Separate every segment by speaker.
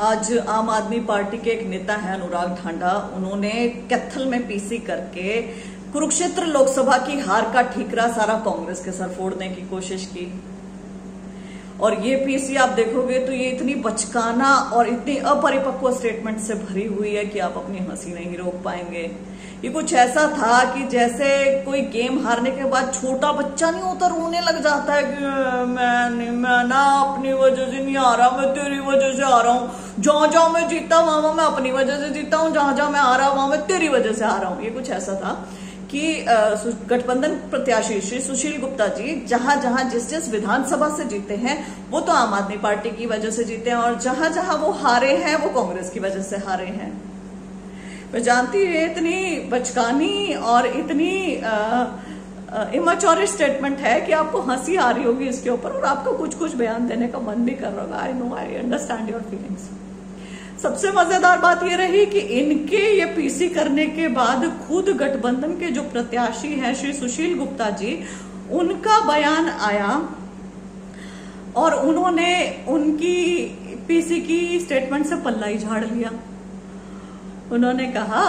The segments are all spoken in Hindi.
Speaker 1: आज आम आदमी पार्टी के एक नेता है अनुराग ठांडा, उन्होंने कैथल में पीसी करके कुरुक्षेत्र लोकसभा की हार का ठीकरा सारा कांग्रेस के सर फोड़ने की कोशिश की। और ये पीसी आप देखोगे तो ये इतनी बचकाना और इतनी अपरिपक्व स्टेटमेंट से भरी हुई है कि आप अपनी हंसी नहीं रोक पाएंगे। ये कुछ ऐसा था कि जैसे कोई गेम हारने के बाद छोटा बच्चा नहीं होता, रोने लग जाता है कि मैं ना अपनी वजह से नहीं आ रहा, मैं तेरी वजह से आ रहा हूँ, जहां जहां मैं जीता वहां मैं अपनी वजह से जीता हूँ, जहां जहां मैं आ रहा वहां मैं तेरी वजह से आ रहा हूँ। ये कुछ ऐसा था कि गठबंधन प्रत्याशी श्री सुशील गुप्ता जी जहां जहां जिस विधानसभा से जीते हैं वो तो आम आदमी पार्टी की वजह से जीते हैं, और जहां जहां वो हारे हैं वो कांग्रेस की वजह से हारे हैं। मैं जानती हूँ इतनी बचकानी और इतनी इमेच्योर स्टेटमेंट है कि आपको हंसी आ रही होगी इसके ऊपर, और आपको कुछ कुछ बयान देने का मन भी कर रहा होगा। I know, I understand your feelings. सबसे मजेदार बात यह रही कि इनके ये पीसी करने के बाद खुद गठबंधन के जो प्रत्याशी हैं श्री सुशील गुप्ता जी, उनका बयान आया और उन्होंने उनकी पीसी की स्टेटमेंट से पल्ला ही झाड़ लिया। उन्होंने कहा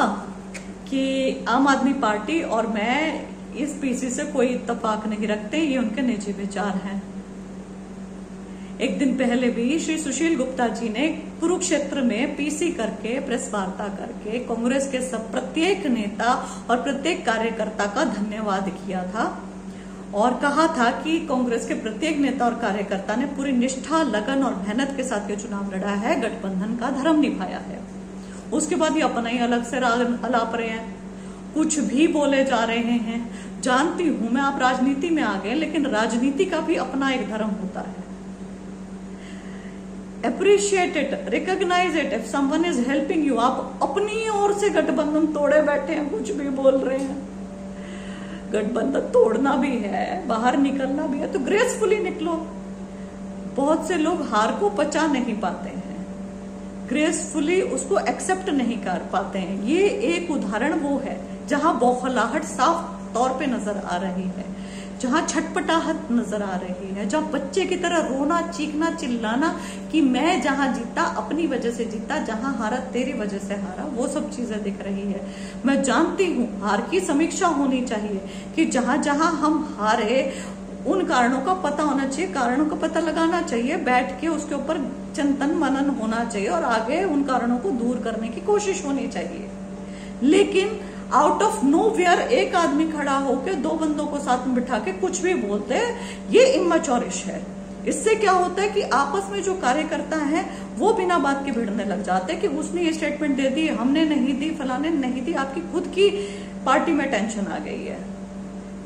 Speaker 1: कि आम आदमी पार्टी और मैं इस पीसी से कोई इत्तेफाक नहीं रखते, ये उनके निजी विचार हैं। एक दिन पहले भी श्री सुशील गुप्ता जी ने कुरुक्षेत्र में पीसी करके प्रेस वार्ता करके कांग्रेस के सब प्रत्येक नेता और प्रत्येक कार्यकर्ता का धन्यवाद किया था और कहा था कि कांग्रेस के प्रत्येक नेता और कार्यकर्ता ने पूरी निष्ठा, लगन और मेहनत के साथ ये चुनाव लड़ा है, गठबंधन का धर्म निभाया है। उसके बाद ये अपना ही अलग से राग अलाप रहे हैं, कुछ भी बोले जा रहे हैं। जानती हूं मैं आप राजनीति में आ गए, लेकिन राजनीति का भी अपना एक धर्म होता है। Appreciate it, recognise it if someone is helping you. आप अपनी ओर से गठबंधन तोड़े बैठे हैं, कुछ भी बोल रहे हैं। गठबंधन तोड़ना भी है, बाहर निकलना भी है तो ग्रेसफुली निकलो। बहुत से लोग हार को पचा नहीं पाते हैं, ग्रेसफुली उसको एक्सेप्ट नहीं कर पाते हैं। ये एक उदाहरण वो है जहां बौखलाहट साफ तौर पे नजर आ रही है, जहां छटपटाहट नजर आ रही है, जहां बच्चे की तरह रोना, चीखना, चिल्लाना कि मैं जहां जीता अपनी वजह से जीता, जहां हारा तेरी वजह से हारा, वो सब चीजें दिख रही है। मैं जानती हूं हार की समीक्षा होनी चाहिए कि जहां जहां हम हारे उन कारणों का पता होना चाहिए, कारणों का पता लगाना चाहिए, बैठ के उसके ऊपर चिंतन मनन होना चाहिए और आगे उन कारणों को दूर करने की कोशिश होनी चाहिए। लेकिन आउट ऑफ नोवेयर एक आदमी खड़ा होकर दो बंदों को साथ में बिठा के कुछ भी बोलते हैं, ये इमेच्योरिश है। इससे क्या होता है कि आपस में जो कार्यकर्ता हैं वो बिना बात के भिड़ने लग जाते हैं कि उसने ये स्टेटमेंट दे दी, हमने नहीं दी, फलाने नहीं दी। आपकी खुद की पार्टी में टेंशन आ गई है।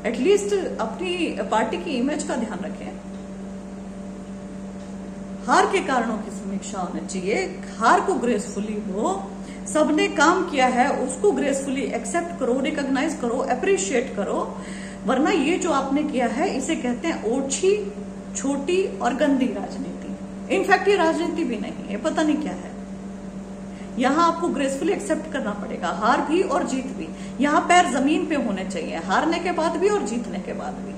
Speaker 1: एटलीस्ट अपनी पार्टी की इमेज का ध्यान रखें। हार के कारणों की समीक्षा होनी चाहिए, हार को ग्रेसफुली लो, सबने काम किया है उसको ग्रेसफुली एक्सेप्ट करो, रिकॉग्नाइज करो, अप्रिशिएट करो। वरना ये जो आपने किया है इसे कहते हैं ओछी, छोटी और गंदी राजनीति। इनफैक्ट ये राजनीति भी नहीं है, पता नहीं क्या है। यहां आपको ग्रेसफुली एक्सेप्ट करना पड़ेगा, हार भी और जीत भी। यहां पैर जमीन पे होने चाहिए, हारने के बाद भी और जीतने के बाद भी।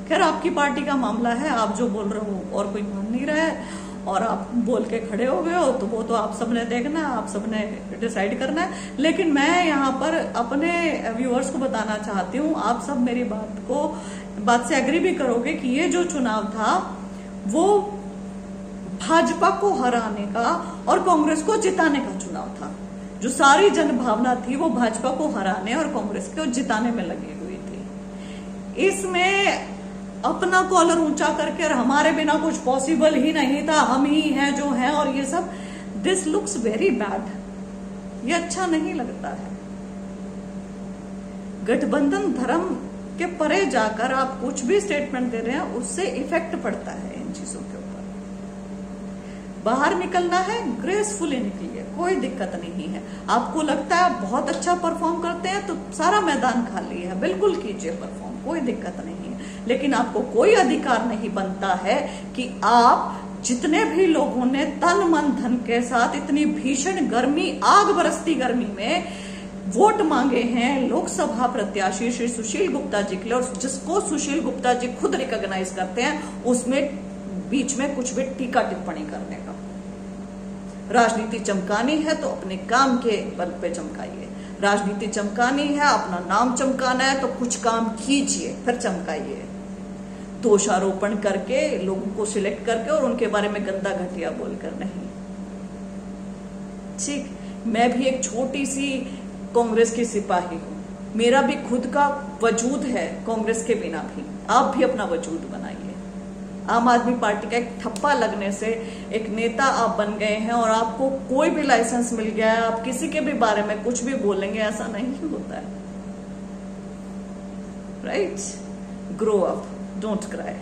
Speaker 1: खैर आपकी पार्टी का मामला है, आप जो बोल रहे हो और कोई मान नहीं रहा है और आप बोल के खड़े हो गए हो तो वो तो आप सबने देखना है, आप सबने डिसाइड करना है। लेकिन मैं यहाँ पर अपने व्यूअर्स को बताना चाहती हूँ, आप सब मेरी बात से एग्री भी करोगे कि ये जो चुनाव था वो भाजपा को हराने का और कांग्रेस को जिताने का चुनाव था। जो सारी जनभावना थी वो भाजपा को हराने और कांग्रेस को जिताने में लगी हुई थी। इसमें अपना कॉलर ऊंचा करके और हमारे बिना कुछ पॉसिबल ही नहीं था, हम ही हैं जो हैं, और ये सब, दिस लुक्स वेरी बैड। ये अच्छा नहीं लगता है। गठबंधन धर्म के परे जाकर आप कुछ भी स्टेटमेंट दे रहे हैं उससे इफेक्ट पड़ता है इन चीजों के ऊपर। बाहर निकलना है, ग्रेसफुली निकलिए, कोई दिक्कत नहीं है। आपको लगता है बहुत अच्छा परफॉर्म करते हैं तो सारा मैदान खाली है, बिल्कुल कीजिए परफॉर्म, कोई दिक्कत नहीं है। लेकिन आपको कोई अधिकार नहीं बनता है कि आप जितने भी लोगों ने तन मन धन के साथ इतनी भीषण गर्मी, आग बरसती गर्मी में वोट मांगे हैं लोकसभा प्रत्याशी श्री सुशील गुप्ता जी के लिए, और जिसको सुशील गुप्ता जी खुद रिकॉग्नाइज करते हैं, उसमें बीच में कुछ भी टीका टिप्पणी करने का राजनीति चमकानी है तो अपने काम के बल पे चमकाइए, राजनीति चमकानी है, अपना नाम चमकाना है तो कुछ काम कीजिए फिर चमकाइए। दोषारोपण करके, लोगों को सिलेक्ट करके और उनके बारे में गंदा घटिया बोलकर नहीं। ठीक, मैं भी एक छोटी सी कांग्रेस की सिपाही हूं, मेरा भी खुद का वजूद है कांग्रेस के बिना भी। आप भी अपना वजूद बनाइए। आम आदमी पार्टी का एक ठप्पा लगने से एक नेता आप बन गए हैं और आपको कोई भी लाइसेंस मिल गया है, आप किसी के भी बारे में कुछ भी बोलेंगे, ऐसा नहीं होता है। Right? Grow up, don't cry.